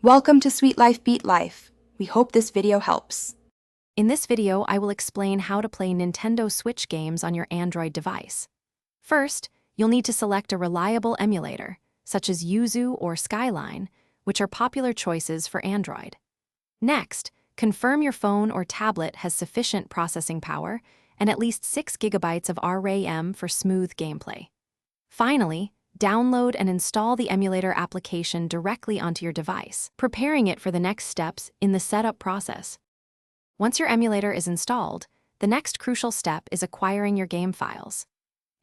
Welcome to Sweet Life Beat Life. We hope this video helps. In this video, I will explain how to play Nintendo Switch games on your Android device. First, you'll need to select a reliable emulator, such as Yuzu or Skyline, which are popular choices for Android. Next, confirm your phone or tablet has sufficient processing power and at least 6 GB of RAM for smooth gameplay. Finally, download and install the emulator application directly onto your device, preparing it for the next steps in the setup process. Once your emulator is installed, the next crucial step is acquiring your game files.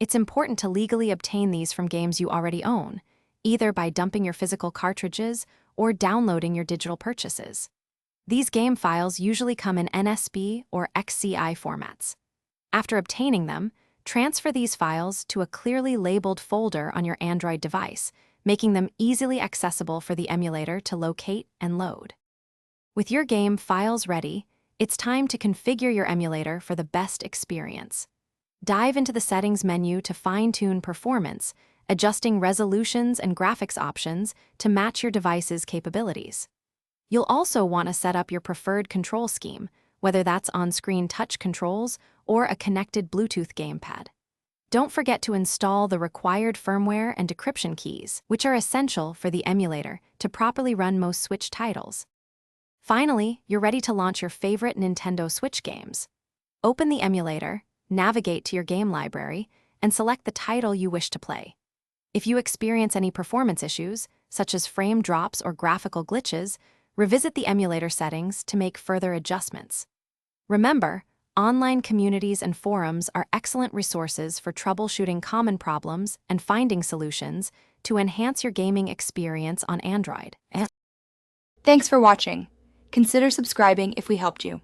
It's important to legally obtain these from games you already own, either by dumping your physical cartridges or downloading your digital purchases. These game files usually come in NSB or XCI formats. After obtaining them, transfer these files to a clearly labeled folder on your Android device, making them easily accessible for the emulator to locate and load. With your game files ready, it's time to configure your emulator for the best experience. Dive into the settings menu to fine-tune performance, adjusting resolutions and graphics options to match your device's capabilities. You'll also want to set up your preferred control scheme, whether that's on-screen touch controls or a connected Bluetooth gamepad. Don't forget to install the required firmware and decryption keys, which are essential for the emulator to properly run most Switch titles. Finally, you're ready to launch your favorite Nintendo Switch games. Open the emulator, navigate to your game library, and select the title you wish to play. If you experience any performance issues, such as frame drops or graphical glitches, revisit the emulator settings to make further adjustments. Remember, online communities and forums are excellent resources for troubleshooting common problems and finding solutions to enhance your gaming experience on Android. Thanks for watching. Consider subscribing if we helped you.